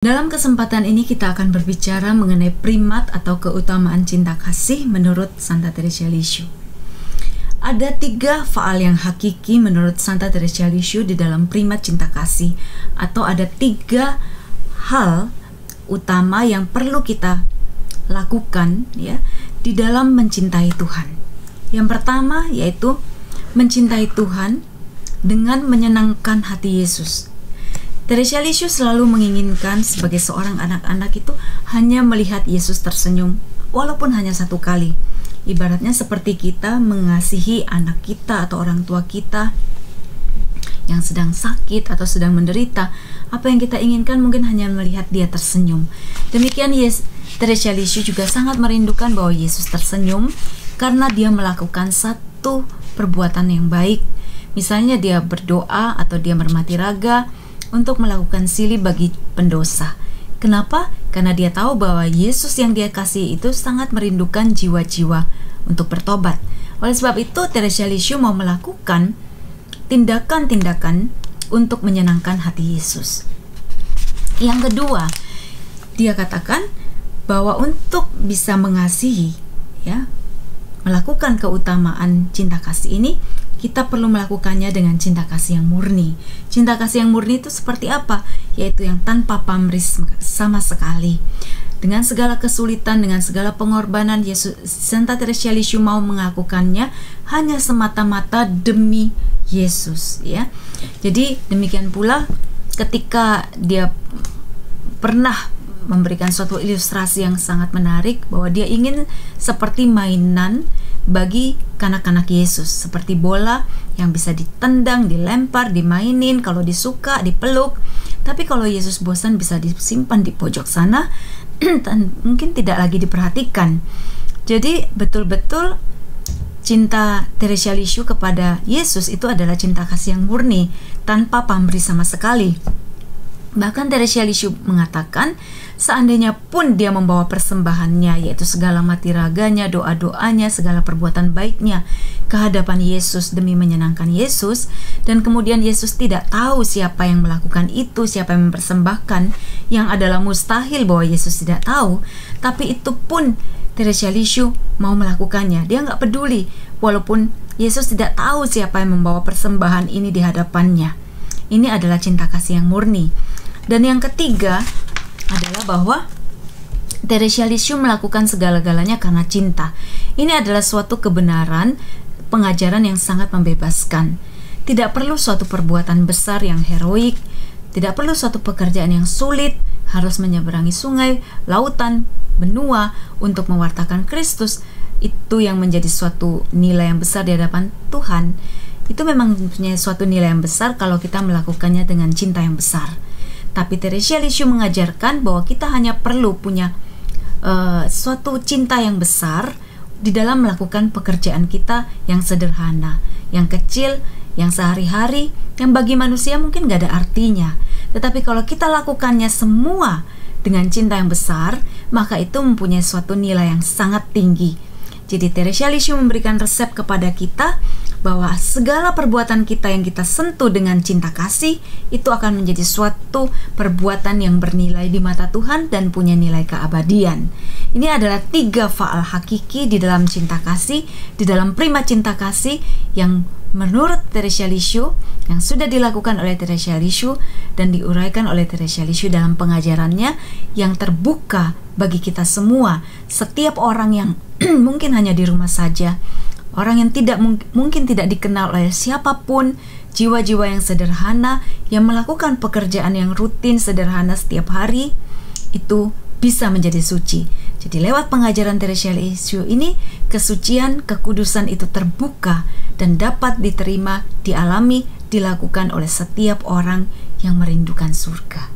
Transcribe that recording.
Dalam kesempatan ini kita akan berbicara mengenai primat atau keutamaan cinta kasih menurut Santa Teresa Lisieux. Ada 3 faal yang hakiki menurut Santa Teresa Lisieux di dalam primat cinta kasih, atau ada 3 hal utama yang perlu kita lakukan ya di dalam mencintai Tuhan. Yang pertama yaitu mencintai Tuhan dengan menyenangkan hati Yesus. Teresa Lisieux selalu menginginkan sebagai seorang anak-anak itu hanya melihat Yesus tersenyum, walaupun hanya 1 kali. Ibaratnya seperti kita mengasihi anak kita atau orang tua kita yang sedang sakit atau sedang menderita. Apa yang kita inginkan mungkin hanya melihat dia tersenyum. Demikian Teresa Lisieux juga sangat merindukan bahwa Yesus tersenyum karena dia melakukan satu perbuatan yang baik. Misalnya dia berdoa atau dia mermati raga untuk melakukan silih bagi pendosa. Kenapa? Karena dia tahu bahwa Yesus yang dia kasih itu sangat merindukan jiwa-jiwa untuk bertobat. Oleh sebab itu, Teresa Lisieux mau melakukan tindakan-tindakan untuk menyenangkan hati Yesus. Yang kedua, dia katakan bahwa untuk bisa mengasihi, ya, melakukan keutamaan cinta kasih ini, kita perlu melakukannya dengan cinta kasih yang murni. Cinta kasih yang murni itu seperti apa? Yaitu yang tanpa pamrih sama sekali. Dengan segala kesulitan, dengan segala pengorbanan, Santa Teresa Lisieux mau melakukannya hanya semata-mata demi Yesus, ya. Jadi demikian pula ketika dia pernah memberikan suatu ilustrasi yang sangat menarik bahwa dia ingin seperti mainan bagi kanak-kanak Yesus, seperti bola yang bisa ditendang, dilempar, dimainin, kalau disuka dipeluk. Tapi kalau Yesus bosan bisa disimpan di pojok sana dan mungkin tidak lagi diperhatikan. Jadi betul-betul cinta Teresa Lisieux kepada Yesus itu adalah cinta kasih yang murni, tanpa pamrih sama sekali. Bahkan Teresa Lisieux mengatakan, seandainya pun dia membawa persembahannya, yaitu segala mati raganya, doa-doanya, segala perbuatan baiknya ke hadapan Yesus demi menyenangkan Yesus, dan kemudian Yesus tidak tahu siapa yang melakukan itu, siapa yang mempersembahkan, yang adalah mustahil bahwa Yesus tidak tahu, tapi itu pun Teresa Lisieux mau melakukannya. Dia nggak peduli, walaupun Yesus tidak tahu siapa yang membawa persembahan ini di hadapannya. Ini adalah cinta kasih yang murni. Dan yang ketiga adalah bahwa Teresa Lisieux melakukan segala-galanya karena cinta. Ini adalah suatu kebenaran, pengajaran yang sangat membebaskan. Tidak perlu suatu perbuatan besar yang heroik, tidak perlu suatu pekerjaan yang sulit, harus menyeberangi sungai, lautan, benua untuk mewartakan Kristus. Itu yang menjadi suatu nilai yang besar di hadapan Tuhan. Itu memang punya suatu nilai yang besar kalau kita melakukannya dengan cinta yang besar. Tapi Teresa Lisieux mengajarkan bahwa kita hanya perlu punya suatu cinta yang besar di dalam melakukan pekerjaan kita yang sederhana, yang kecil, yang sehari-hari, yang bagi manusia mungkin gak ada artinya. Tetapi kalau kita lakukannya semua dengan cinta yang besar, maka itu mempunyai suatu nilai yang sangat tinggi. Jadi Teresa Lisieux memberikan resep kepada kita bahwa segala perbuatan kita yang kita sentuh dengan cinta kasih itu akan menjadi suatu perbuatan yang bernilai di mata Tuhan dan punya nilai keabadian. Ini adalah 3 faal hakiki di dalam cinta kasih, di dalam primat cinta kasih yang menurut Teresa Lisieux, yang sudah dilakukan oleh Teresa Lisieux dan diuraikan oleh Teresa Lisieux dalam pengajarannya yang terbuka bagi kita semua. Setiap orang yang mungkin hanya di rumah saja, orang yang mungkin tidak dikenal oleh siapapun, jiwa-jiwa yang sederhana yang melakukan pekerjaan yang rutin sederhana setiap hari, itu bisa menjadi suci. Jadi lewat pengajaran Teresa Lisieux ini, kesucian, kekudusan itu terbuka dan dapat diterima, dialami, dilakukan oleh setiap orang yang merindukan surga.